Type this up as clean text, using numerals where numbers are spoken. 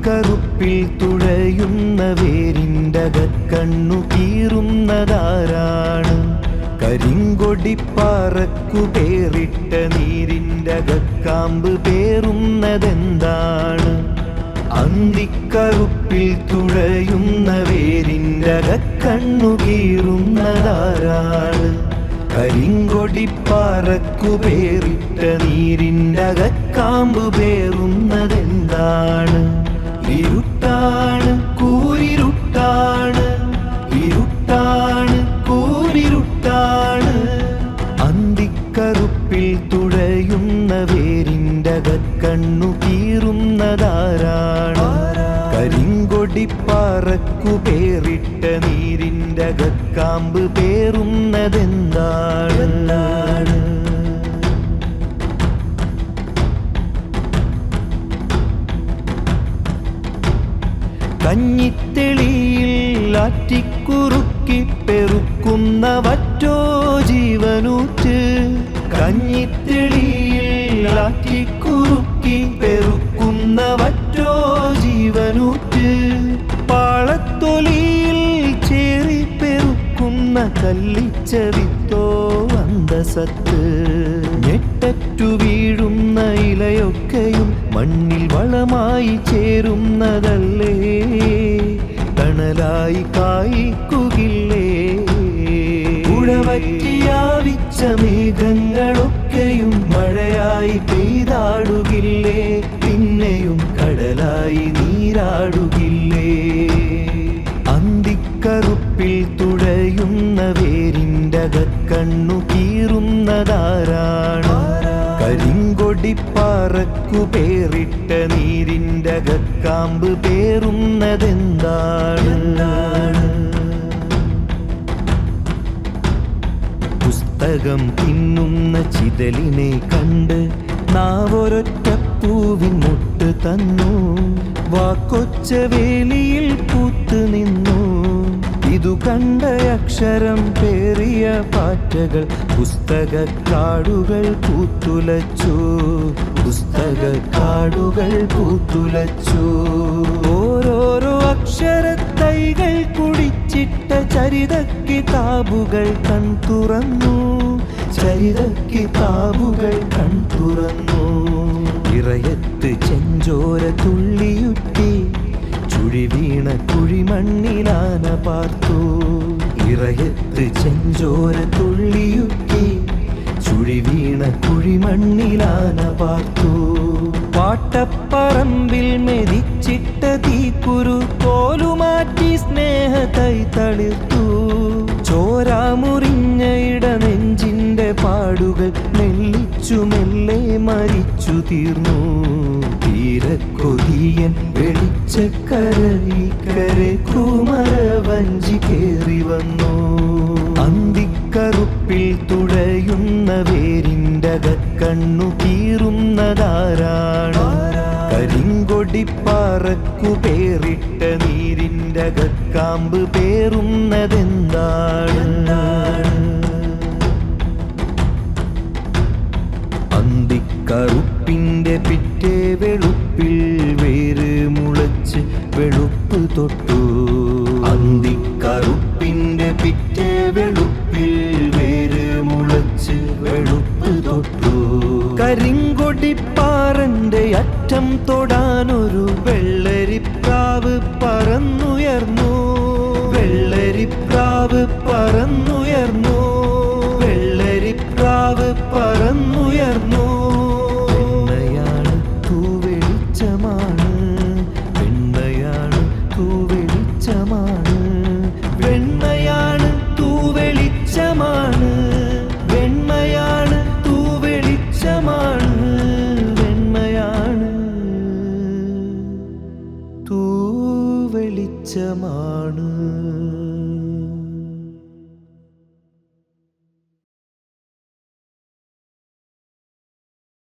അന്തിക്കറുപ്പിൽ തുഴയുന്ന വേരിൻ്റകക്കണ്ണു കീറുന്നതാരാണ്? കരിങ്കൊടിപ്പാറക്കു പേറിട്ട നീരിൻ്റകക്കാമ്പ് പേറുന്നതെന്താണ്? അന്തിക്കറുപ്പിൽ തുഴയുന്ന വേരിൻ്റകക്കണ്ണു കീറുന്നതാരാണ്? കരിങ്കൊടിപ്പാറക്കു പേറിട്ട നീരിൻ്റകക്കാമ്പ് പേറുന്നതെന്താണ്? ഇരുട്ടാണ്, കൂരിരുട്ടാണ്, ഇരുട്ടാണ്, കൂരിരുട്ടാണ്. അന്തിക്കറുപ്പിൽ തുഴയുന്ന വേരിൻ്റകക്കണ്ണു കീറുന്നതാരാണ്? കരിങ്കൊടിപ്പാറക്കു പേറിട്ട നീരിൻ്റകക്കാമ്പ് പേറുന്നതെന്താണ്? കഞ്ഞിത്തെളിയിൽ ആറ്റിക്കുറുക്കി പെറുക്കുന്ന വറ്റോ ജീവനൂറ്റ്. കഞ്ഞിത്തെളിയിൽ ആറ്റിക്കുറുക്കി പെറുക്കുന്ന വറ്റോ ജീവനൂറ്റ്. പാളത്തൊലിയിൽ ചേറി പെറുക്കുന്ന കല്ലിച്ച വിത്തോ അന്തസത്ത്. ഞെട്ടറ്റു വീഴുന്ന ഇലയൊക്കെയും മണ്ണിൽ വളമായി ചേരുന്നതല്ലേ? തണലായി കായ്ക്കുകില്ലേ? ഉഴവറ്റിയാവിച്ച മേഘങ്ങളൊക്കെയും മഴയായി പെയ്താടുകില്ലേ? പിന്നെയും കടലായി നീരാടുകില്ലേ? അന്തിക്കറുപ്പിൽ തുഴയുന്ന വേരിൻ്റകക്കണ്ണു കീറുന്നതാരാണ്? കരിങ്കൊടിപ്പാറക്കു പേറിട്ട നീരിൻ്റകക്കാമ്പ് പേറുന്നതെന്താണ്? പുസ്തകം തിന്നുന്ന ചിതലിനെ കണ്ട് നാവൊരൊറ്റ പൂവിൻ മുട്ട് തന്നു. വാക്കൊച്ച വേലിയിൽ പൂത്തു നിന്നു. ഇതു കണ്ട അക്ഷരം പേറിയ പാറ്റകൾ പുസ്തകക്കാടുകൾ പൂത്തുലച്ചു. പുസ്തകക്കാടുകൾ പൂത്തുലച്ചു. ഓരോരോ അക്ഷരത്തൈകൾ കുടിച്ചിട്ട ചരിത കിതാബുകൾ കൺ തുറന്നു. ചരിത കിതാബുകൾ കൺ തുറന്നു. ഇറയത്ത് ചെഞ്ചോര തുള്ളിയുറ്റി ചുഴി വീണ കുഴിമണ്ണിലാന പാർത്തു. ഇറയത്ത് ചെഞ്ചോര തുള്ളിയുറ്റി ചുഴി വീണ കുഴിമണ്ണിലാന പാർത്തു. പാട്ടപ്പറമ്പിൽ മെതിച്ചിട്ട തീക്കുരു തോലുമാറ്റി സ്നേഹതൈ തളിർത്തു. ചോരാമുറിഞ്ഞ ഇടനെഞ്ചിന്റെ പാടുകൾ മെല്ലിച്ചു മെല്ലെ മരിച്ചു തീർന്നു. തീരക്കൊതിയൻ വെളിച്ചക്കരയിക്കരെ കുമരവഞ്ചി കേറി വന്നു. അന്തിക്കറുപ്പിൽ തുഴയുന്ന വേരിൻ്റകക്കണ്ണു കീറുന്നതാരാണ്? കരിങ്കൊടിപ്പാറക്കു പേറിട്ട നീരിൻ്റകക്കാമ്പ് പേറുന്നതെന്താണ്? അന്തിക്കറുപ്പിന്റെ പിറ്റേ വെളുപ്പിൽ വേര് മുളച്ച് വെളുപ്പ് തൊട്ടു. അന്തിക്കറുപ്പിന്റെ പിറ്റേ വെളുപ്പിൽ വേര് മുളച്ച് വെളുപ്പ് തൊട്ടു. കരിങ്കൊടിപ്പാറന്റെ അറ്റം തൊടാനൊരു വെള്ള